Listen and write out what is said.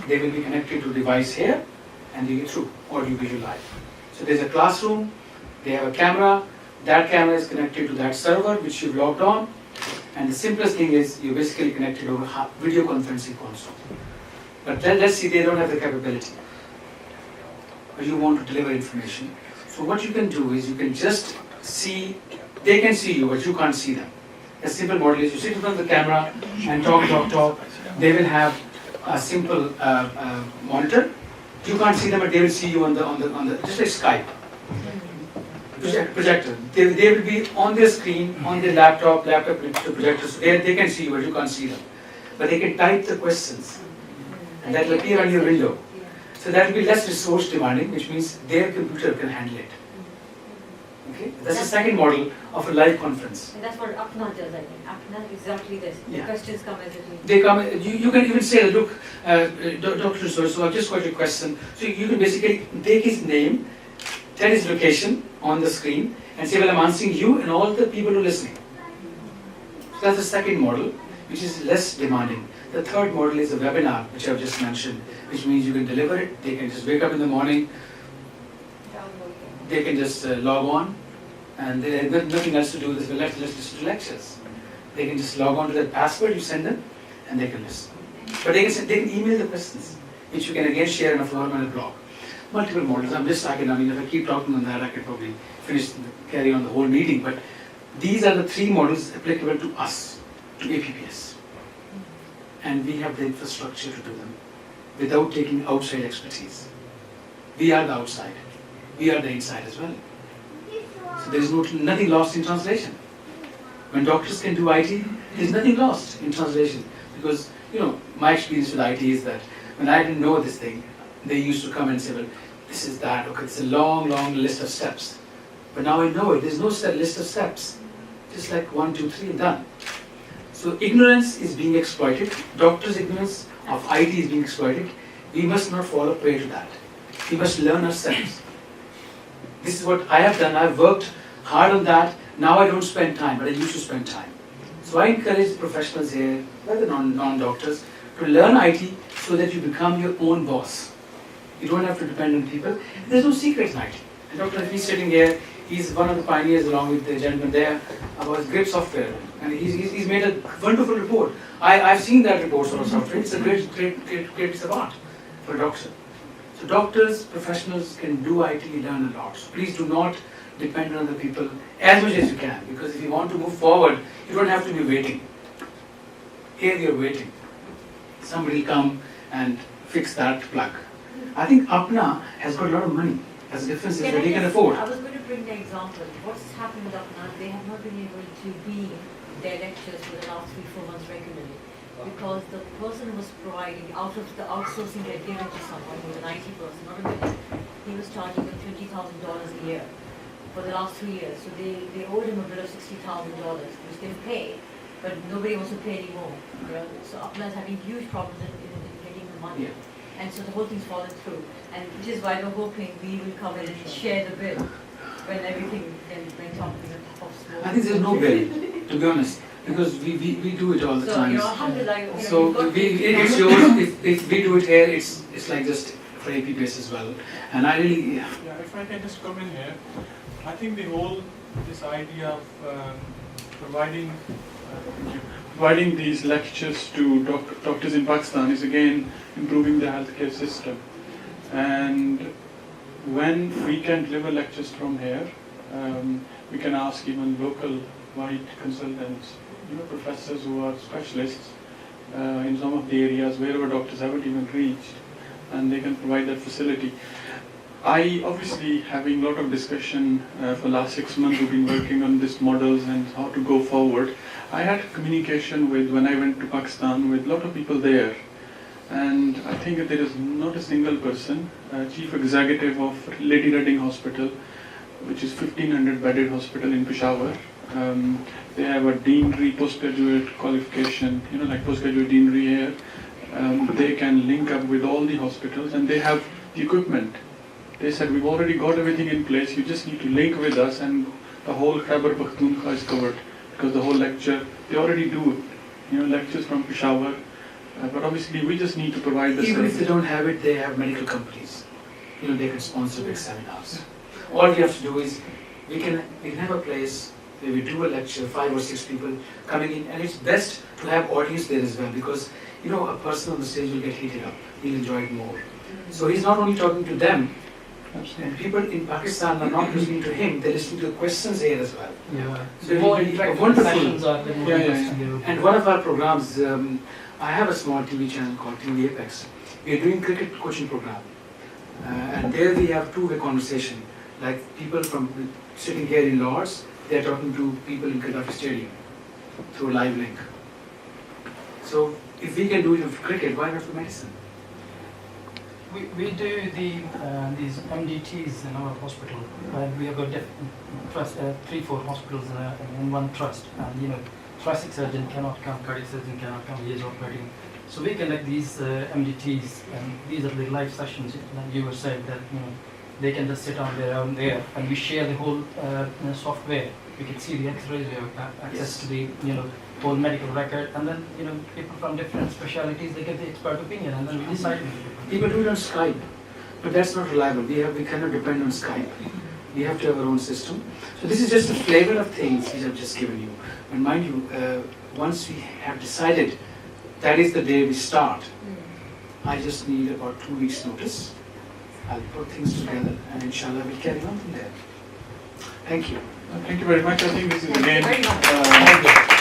They will be connected to a device here, and you get through audio visual live. So there's a classroom, they have a camera, that camera is connected to that server which you've logged on, and the simplest thing is you're basically connected over video conferencing console. But then let's see, they don't have the capability. But you want to deliver information. So what you can do is you can just see, they can see you, but you can't see them. A simple model is you sit in front of the camera and talk. They will have a simple monitor. You can't see them, but they will see you on the just like Skype. Projector. They will be on their screen, on their laptop projector, so they can see you, but you can't see them. But they can type the questions, and that will appear on your window. So that will be less resource demanding, which means their computer can handle it. Okay? That's the second model of a live conference. And that's what Apna does, I think. Apna exactly this. The questions come as it They come. You can even say, look, Dr. So I've just got your question. So you can basically take his name, tell his location on the screen, and say, well, I'm answering you and all the people who are listening. So that's the second model, which is less demanding. The third model is a webinar, which I've just mentioned, which means you can deliver it. They can just wake up in the morning, they can just log on, and they have nothing else to do. Let's listen to lectures. They can just log on to that password you send them, and they can listen. But they can email the questions, which you can again share in a forum and a blog. Multiple models. If I keep talking on that, I could probably carry on the whole meeting. But these are the three models applicable to us, to APPS. And we have the infrastructure to do them without taking outside expertise. We are the outside. We are the inside as well. So there is nothing lost in translation. When doctors can do IT, there is nothing lost in translation. Because, my experience with IT is that when I didn't know this thing, they used to come and say, well, this is that, okay, it's a long list of steps. But now I know it, there's no list of steps. Just like 1, 2, 3 and done. So ignorance is being exploited. Doctors' ignorance of IT is being exploited. We must not fall prey to that. We must learn ourselves. This is what I have done. I've worked hard on that. Now I don't spend time, but I used to spend time. So I encourage professionals here, whether non-doctors, to learn IT so that you become your own boss. You don't have to depend on people. There's no secret in IT. And Dr. Hafiz sitting here, he's one of the pioneers along with the gentleman there about great software. And he's made a wonderful report. I've seen that report on software. It's a great piece of art for a doctor. So doctors, professionals can do IT, learn a lot. So please do not depend on other people as much as you can. Because if you want to move forward, you don't have to be waiting. Here you're waiting. Somebody will come and fix that plug. I think Apna has got a lot of money. As a difference is that they can afford. I was going to bring the example. What's happened with Apna, they have not been able to be their lectures for the last 3-4 months regularly. Because the person who was providing, out of the outsourcing they had given to someone, who was an IT person, not a million, he was charging them $20,000 a year for the last 3 years. So they owed him a bill of $60,000, which they pay, but nobody wants to pay anymore. So Apna is having huge problems in getting the money. Yeah. And so the whole thing's fallen through. And which is why we're hoping we will come in and share the bill when everything then went up with the top of smoke. I think there's no bill, to be honest, because we do it all the time. So it's yours. If we do it here, it's like just for APPS as well. And I really yeah. If I can just come in here, I think this idea of providing these lectures to doctors in Pakistan is again improving the healthcare system. And when we can deliver lectures from here, we can ask even local white consultants, professors who are specialists in some of the areas wherever doctors haven't even reached, and they can provide that facility. I obviously having a lot of discussion for the last 6 months. We've been working on these models and how to go forward. I had communication when I went to Pakistan with a lot of people there, and I think that there is not a single person, chief executive of Lady Reading Hospital, which is 1500 bedded hospital in Peshawar. They have a deanery postgraduate qualification, like postgraduate deanery here. They can link up with all the hospitals, and they have the equipment. They said, we've already got everything in place, you just need to link with us, and the whole Khyber Pakhtunkhwa is covered, because the whole lecture, they already do it. Lectures from Peshawar But obviously, we just need to provide the Even if they service. don't have it, they have medical companies. They can sponsor big seminars. All we have to do is, we can have a place where we do a lecture, 5 or 6 people coming in, and it's best to have audience there as well, because a person on the stage will get heated up, he'll enjoy it more. So he's not only talking to them, and people in Pakistan are not listening to him, they're listening to the questions here as well. Yeah. So The more it'll be interactive wonderful. sessions are, the more Yeah, yeah, interesting. And one of our programs, I have a small TV channel called TV Apex. We are doing cricket coaching program. And there we have two-way conversation. Like people from sitting here in Lords, they're talking to people in Gaddafi Stadium through a live link. So if we can do it with cricket, why not for medicine? We do these MDTs in our hospital. We have got trust, 3-4 hospitals in one trust, and thoracic surgeon cannot come, cardiac surgeon cannot come. He is operating. So we conduct these MDTs, and these are the live sessions. Like you were saying that they can just sit on their own there, and we share the whole software. We can see the X-rays, we have access to the whole medical record, and then people from different specialties, they get the expert opinion, and then we decide. People do it on Skype, but that's not reliable. We cannot depend on Skype. We have to have our own system. So this is just a flavor of things which I've just given you. And mind you, once we have decided that is the day we start, I just need about 2 weeks notice. I'll put things together, and inshallah we'll carry on from there. Thank you. Thank you very much. I think this is Thank you again very much.